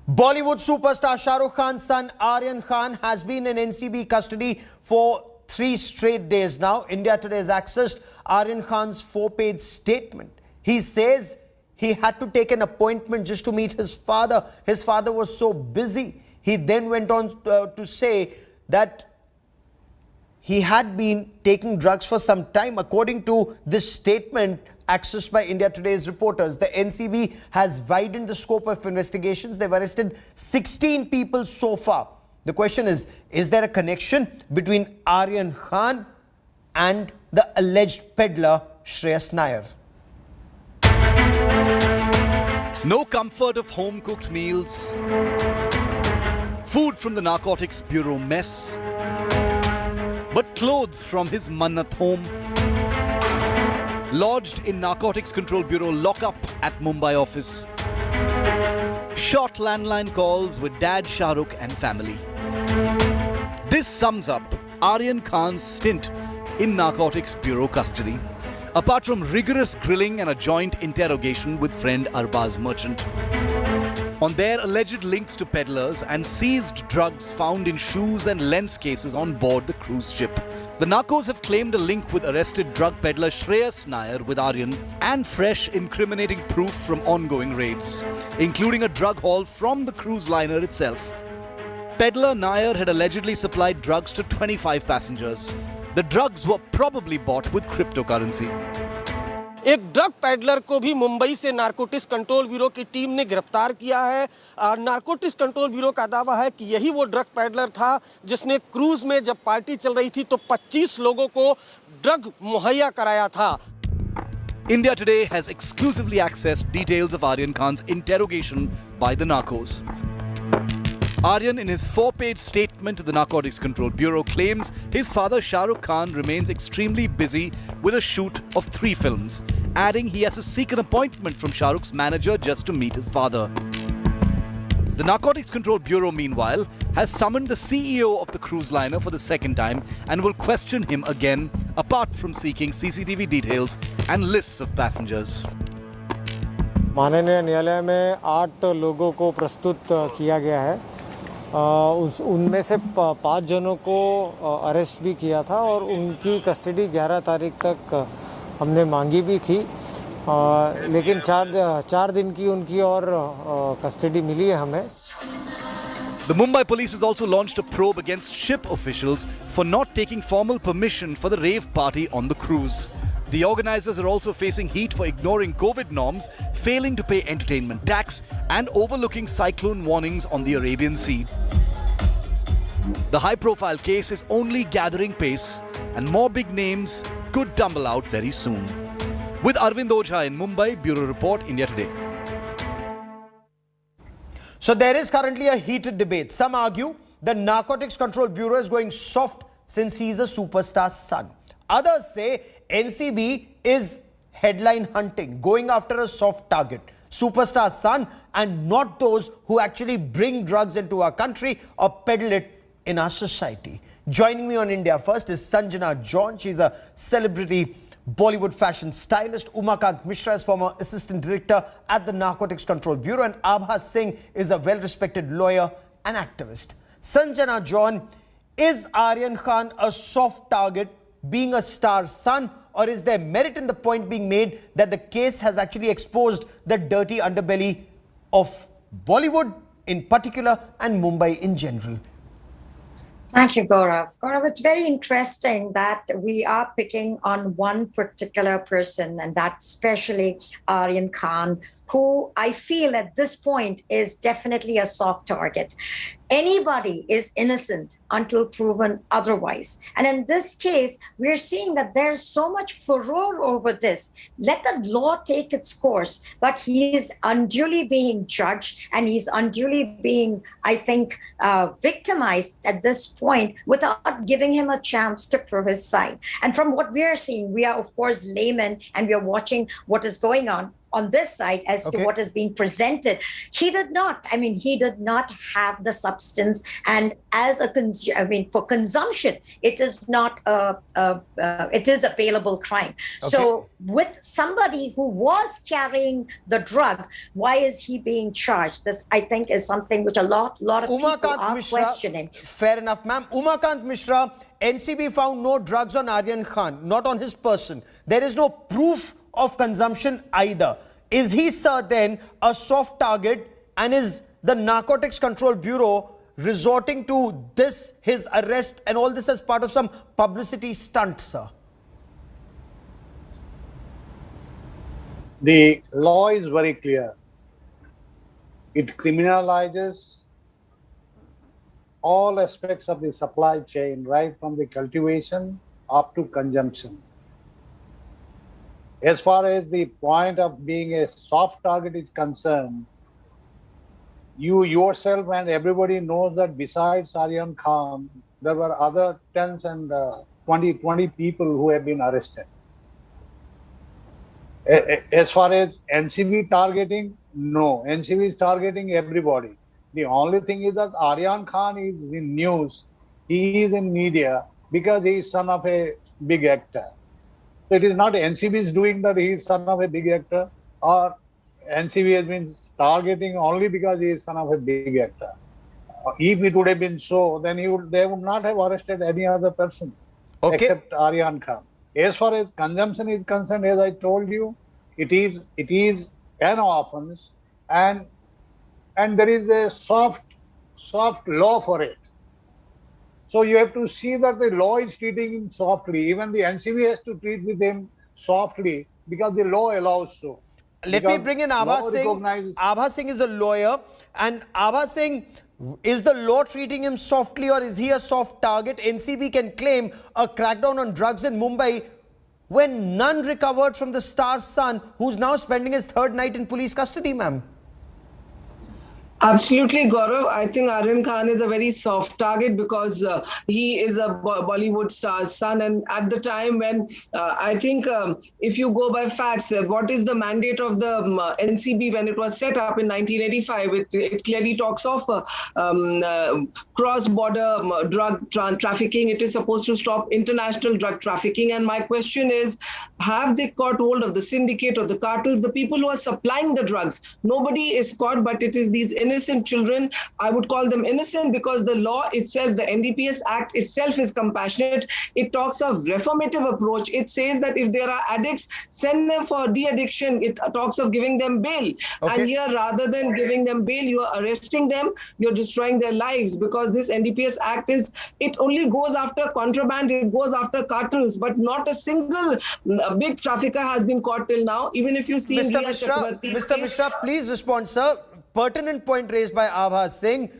Bollywood superstar Shah Rukh Khan's son Aryan Khan has been in NCB custody for 3 straight days now. India Today has accessed Aryan Khan's 4-page statement. He says he had to take an appointment just to meet his father. His father was so busy. He then went on to say that he had been taking drugs for some time. According to this statement accessed by India Today's reporters, the NCB has widened the scope of investigations. They've arrested 16 people so far. The question is there a connection between Aryan Khan and the alleged peddler Shreyas Nair? No comfort of home-cooked meals, food from the Narcotics Bureau mess, but clothes from his Mannat home. Lodged in Narcotics Control Bureau lockup at Mumbai office. Short landline calls with dad Shah Rukh and family. This sums up Aryan Khan's stint in Narcotics Bureau custody. Apart from rigorous grilling and a joint interrogation with friend Arbaz Merchant. On their alleged links to peddlers and seized drugs found in shoes and lens cases on board the cruise ship. The Narcos have claimed a link with arrested drug peddler Shreyas Nair with Aryan and fresh incriminating proof from ongoing raids, including a drug haul from the cruise liner itself. Peddler Nair had allegedly supplied drugs to 25 passengers. The drugs were probably bought with cryptocurrency. एक drug peddler को भी मुंबई से narcotics control bureau की team ने गिरफ्तार किया है। Narcotics control bureau का दावा है कि यही वो ड्रग पैडलर था जिसने क्रूज में जब पार्टी चल रही थी तो 25 लोगों को ड्रग मुहैया कराया था। India Today has exclusively accessed details of Aryan Khan's interrogation by the Narcos. Aryan, in his 4-page statement to the Narcotics Control Bureau, claims his father Shah Rukh Khan remains extremely busy with a shoot of 3 films, adding he has to seek an appointment from Shah Rukh's manager just to meet his father. The Narcotics Control Bureau, meanwhile, has summoned the CEO of the cruise liner for the second time and will question him again, apart from seeking CCTV details and lists of passengers. माननीय न्यायालय में 8 लोगों को प्रस्तुत किया गया है। उनमें से 5 जनों को अरेस्ट भी किया था और उनकी कस्टडी 11 तारीख तक हमने मांगी भी थी, लेकिन 4 दिन की उनकी और कस्टडी मिली है हमें। The Mumbai police has also launched a probe against ship officials for not taking formal permission for the rave party on the cruise. The organizers are also facing heat for ignoring COVID norms, failing to pay entertainment tax, and overlooking cyclone warnings on the Arabian Sea. The high-profile case is only gathering pace, and more big names could tumble out very soon. With Arvind Ojha in Mumbai, Bureau Report, India Today. So there is currently a heated debate. Some argue the Narcotics Control Bureau is going soft since he is a superstar's son. Others say NCB is headline hunting, going after a soft target, superstar's son, and not those who actually bring drugs into our country or peddle it in our society. Joining me on India First is Sanjana John. She's a celebrity Bollywood fashion stylist. Umakant Mishra is former assistant director at the Narcotics Control Bureau, and Abha Singh is a well-respected lawyer and activist. Sanjana John, is Aryan Khan a soft target, being a star's son, or is there merit in the point being made that the case has actually exposed the dirty underbelly of Bollywood in particular and Mumbai in general? Thank you, Gaurav. Gaurav, it's very interesting that we are picking on one particular person, and that's especially Aryan Khan, who I feel at this point is definitely a soft target. Anybody is innocent until proven otherwise. And in this case, we're seeing that there's so much furor over this. Let the law take its course, but he is unduly being judged and he's unduly being, I think, victimized at this point without giving him a chance to prove his side. And from what we are seeing, we are, of course, laymen and we are watching what is going on. on this side as to what is being presented. He did not. I mean, he did not have the substance. And as a for consumption, it is not it is a bailable crime. So with somebody who was carrying the drug, why is he being charged? This, I think, is something which a lot of people are questioning. Fair enough, ma'am. Umakant Mishra, NCB found no drugs on Aryan Khan, not on his person. There is no proof of consumption either. Is he, sir, then a soft target, and is the Narcotics Control Bureau resorting to this, his arrest, and all this as part of some publicity stunt, sir? The law is very clear. It criminalizes all aspects of the supply chain, right from the cultivation up to consumption. As far as the point of being a soft target is concerned, you yourself and everybody knows that besides Aryan Khan, there were other tens and 20 people who have been arrested. As far as NCB targeting, no. NCB is targeting everybody. The only thing is that Aryan Khan is in news. He is in media because he is son of a big actor. So it is not NCB is doing that he is son of a big actor, or NCB has been targeting only because he is son of a big actor. If it would have been so, then they would not have arrested any other person except Aryan Khan. As far as consumption is concerned, as I told you, it is an offense, and there is a soft law for it. So you have to see that the law is treating him softly. Even the NCB has to treat with him softly because the law allows so. Let me bring in Abha Singh. Abha Singh is a lawyer, and Abha Singh, is the law treating him softly, or is he a soft target? NCB can claim a crackdown on drugs in Mumbai when none recovered from the star's son, who's now spending his third night in police custody, ma'am. Absolutely, Gaurav. I think Aryan Khan is a very soft target because he is a Bollywood star's son. And at the time when I think if you go by facts, what is the mandate of the NCB when it was set up in 1985? It clearly talks of cross-border drug trafficking. It is supposed to stop international drug trafficking. And my question is, have they caught hold of the syndicate or the cartels, the people who are supplying the drugs? Nobody is caught, but it is these innocent children. I would call them innocent because the law itself, the NDPS Act itself, is compassionate. It talks of reformative approach. It says that if there are addicts, send them for de-addiction. It talks of giving them bail. And here, rather than giving them bail, you are arresting them. You're destroying their lives because this NDPS Act it only goes after contraband. It goes after cartels, but not a single big trafficker has been caught till now. Even if you see Mr. Mishra, please respond, sir. Pertinent point raised by Abha Singh.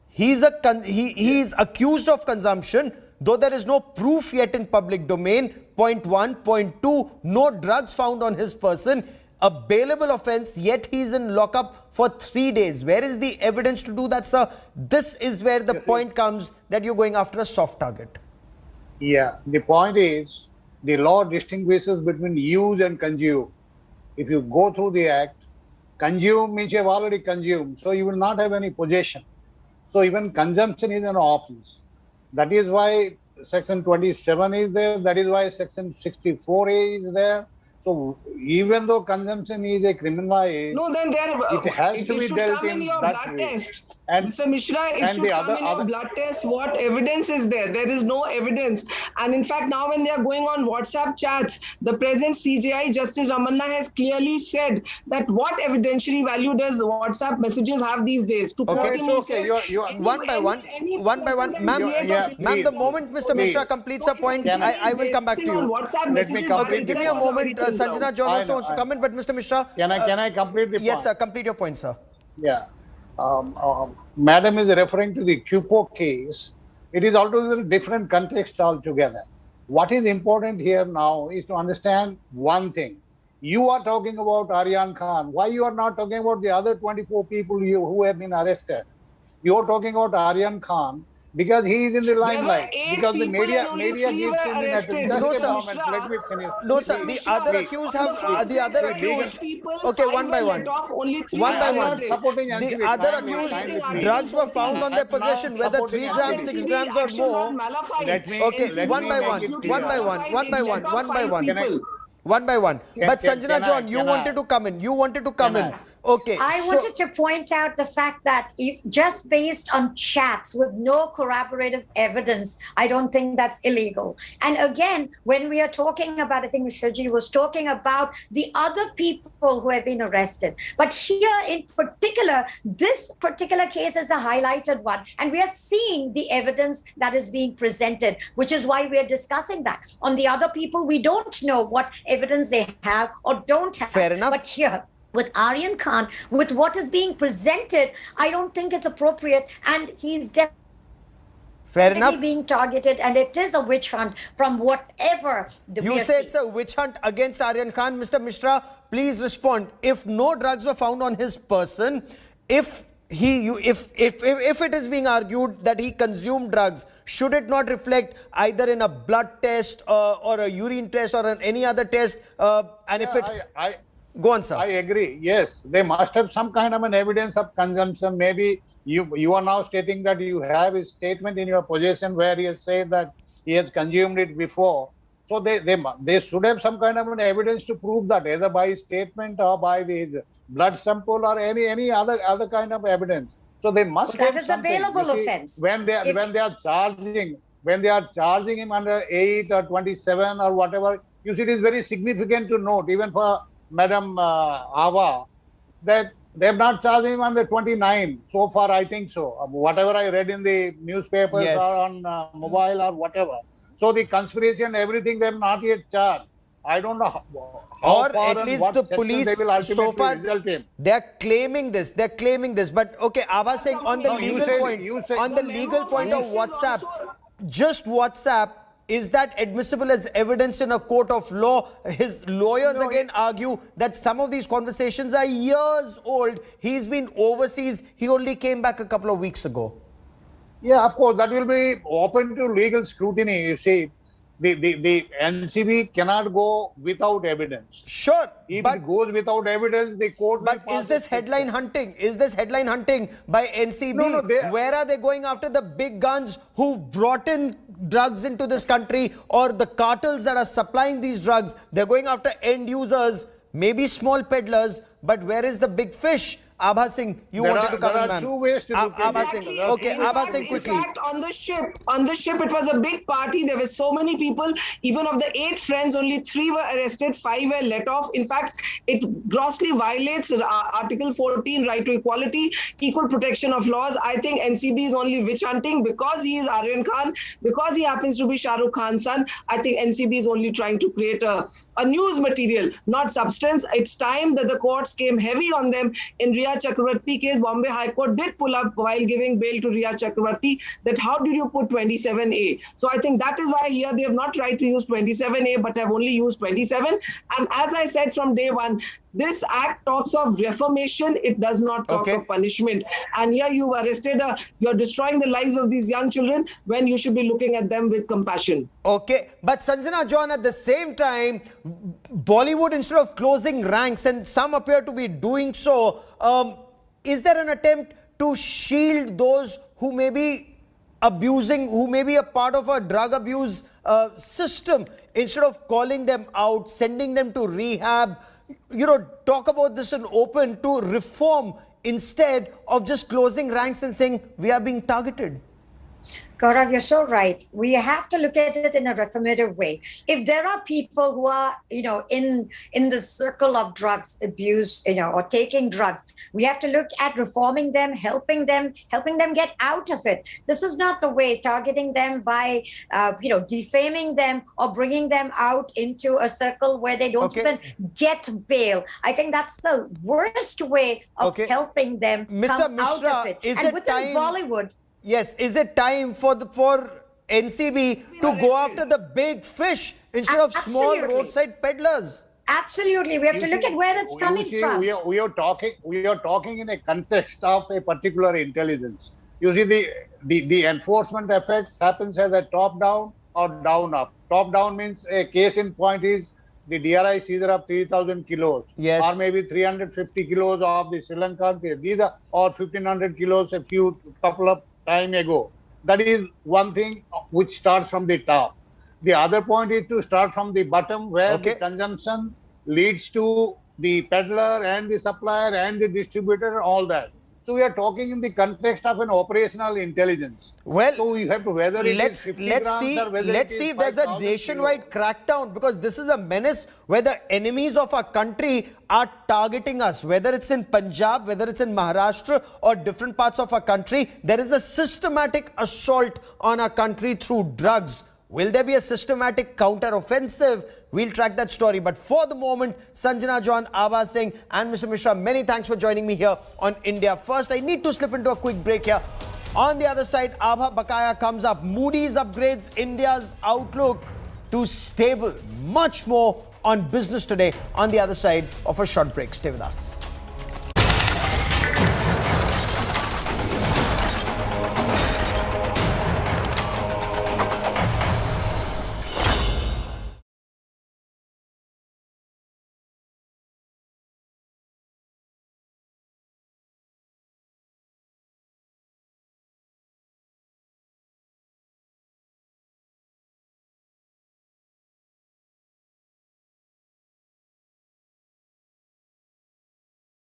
He is accused of consumption, though there is no proof yet in public domain. Point one. Point two, no drugs found on his person. A bailable offence, yet he is in lockup for 3 days. Where is the evidence to do that, sir? This is where the point comes that you're going after a soft target. Yeah, the point is the law distinguishes between use and consume. If you go through the act, consume means you have already consumed, so you will not have any possession. So even consumption is an offense. That is why Section 27 is there. That is why Section 64A is there. So even though consumption is a criminalized, no, then it has to be dealt in your that blood way. Test. And Mr. Mishra, it should come in your blood test. What evidence is there? There is no evidence. And in fact, now when they are going on WhatsApp chats, the present CJI, Justice Ramanna, has clearly said that what evidentiary value does WhatsApp messages have these days? To quote him, one by one. Ma'am, the moment Mr. Mishra completes a point, I will come back to you. Okay, give me a moment. Sanjana John also wants to comment, but Mr. Mishra. Can I complete the point? Yes, sir. Complete your point, sir. Yeah. Madam is referring to the QPO case. It is altogether a different context altogether. What is important here now is to understand one thing. You are talking about Aryan Khan. Why you are not talking about the other 24 people who have been arrested? You are talking about Aryan Khan because he is in the There were limelight. 8 Because the people and only media 3 gives were him the arrested. Just No, a sir. moment, let me finish. No, sir. Mr. The Mishra, other on accused the have flip the other side, there were accused. 8 people, Okay, 5 one by were one. let off, only 3 One were by I'm one. not arrested. supporting The NCB. other Kindly, accused kindly, please. drugs were found on their I'm not possession, whether supporting 3 How grams, NCB. 6 NCB grams, or action not more. nullified? Let me- Okay, NCB let one me by make one, it absolutely one by clear. one, nullified. one by It one, let off one by 5 one. people. One by one. But Sanjana John, you can wanted I? to come in. You wanted to come in. Can Okay. I so- wanted to point out the fact that if just based on chats with no corroborative evidence, I don't think that's illegal. And again, when we are talking about, I think Mishraji was talking about the other people who have been arrested. But here in particular, this particular case is a highlighted one. And we are seeing the evidence that is being presented, which is why we are discussing that. On the other people, we don't know what evidence they have or don't have. Fair enough. But here, with Aryan Khan, with what is being presented, I don't think it's appropriate. And he's definitely Fair enough. being targeted, and it is a witch hunt from whatever we You are say it's seeing. a witch hunt against Aryan Khan. Mr. Mishra, please respond. If no drugs were found on his person, if it is being argued that he consumed drugs, should it not reflect either in a blood test or a urine test or any other test? And if it go on, sir. I agree. Yes, they must have some kind of an evidence of consumption. Maybe you are now stating that you have a statement in your possession where he has said that he has consumed it before. So they should have some kind of an evidence to prove that, either by statement or by the blood sample or any other kind of evidence. So they must That have is something. available You see, offense. when they are charging him under 8 or 27 or whatever. You see, it is very significant to note, even for Madam Ava, that they have not charged him under 29 so far. I think so. Whatever I read in the newspapers Yes. or on mobile or whatever. So the conspiracy and everything they have not yet charged. I don't know how Or far at and least what the section police they will ultimately so far result in. they're claiming this. But okay, Abha Singh, on the No, you legal said- point, you said- on the The legal memo point for of this is WhatsApp, also- just WhatsApp, is that admissible as evidence in a court of law? His lawyers again argue that some of these conversations are years old. He's been overseas. He only came back a couple of weeks ago. Yeah, of course, that will be open to legal scrutiny. You see, the NCB cannot go without evidence. Sure, If but it goes without evidence, the court will But pass is this a headline hunting? Is this headline hunting by NCB? No, Where are they going after the big guns who brought in drugs into this country, or the cartels that are supplying these drugs? They're going after end users, maybe small peddlers, but where is the big fish? Abha Singh, you wanted to come there in, are man. two ways to look at Abha it. Singh, okay, Abha Singh, quickly. In fact, on the ship, it was a big party. There were so many people. Even of the 8 friends, only 3 were arrested, 5 were let off. In fact, it grossly violates Article 14, right to equality, equal protection of laws. I think NCB is only witch hunting because he is Aryan Khan, because he happens to be Shah Rukh Khan's son. I think NCB is only trying to create a news material, not substance. It's time that the courts came heavy on them. In Riya Chakravarti case, Bombay High Court did pull up while giving bail to Riya Chakravarti that how did you put 27A? So I think that is why here they have not tried to use 27A but have only used 27. And as I said from day one, this act talks of reformation. It does not talk Okay. of punishment. And here you've arrested, you're destroying the lives of these young children when you should be looking at them with compassion. Okay, but Sanjana John, at the same time, Bollywood, instead of closing ranks, and some appear to be doing so, is there an attempt to shield those who may be abusing, who may be a part of a drug abuse system, instead of calling them out, sending them to rehab? Talk about this in open, to reform instead of just closing ranks and saying we are being targeted? Gaurav, you're so right. We have to look at it in a reformative way. If there are people who are, in the circle of drugs abuse, or taking drugs, we have to look at reforming them, helping them get out of it. This is not the way, targeting them by, defaming them or bringing them out into a circle where they don't Okay. even get bail. I think that's the worst way of Okay. helping them Mr. come out Mishra, of it. is And it within time- Bollywood, Yes, is it time for NCB to go after the big fish instead of small Absolutely. roadside peddlers? absolutely, we have to You look see, at where it's coming you see, from. We are talking in a context of a particular intelligence. You see, the enforcement effects happens as a top down or down up. Top down means a case in point is the DRI seizure of 3,000 kilos, Yes. or maybe 350 kilos of the Sri Lankan case. These are, or 1,500 kilos a couple of time ago. That is one thing which starts from the top. The other point is to start from the bottom, where Okay. the consumption leads to the peddler and the supplier and the distributor, all that. So we are talking in the context of an operational intelligence. Well, So you have to whether it is 50 grams see. or whether Let's it is see if there's a 5,000 nationwide kilos. crackdown, because this is a menace where the enemies of our country are targeting us. Whether it's in Punjab, whether it's in Maharashtra or different parts of our country, there is a systematic assault on our country through drugs. Will there be a systematic counter-offensive? We'll track that story. But for the moment, Sanjana John, Abha Singh and Mr. Mishra, many thanks for joining me here on India First. I need to slip into a quick break here. On the other side, Abha Bakaya comes up. Moody's upgrades India's outlook to stable. Much more on business today on the other side of a short break. Stay with us.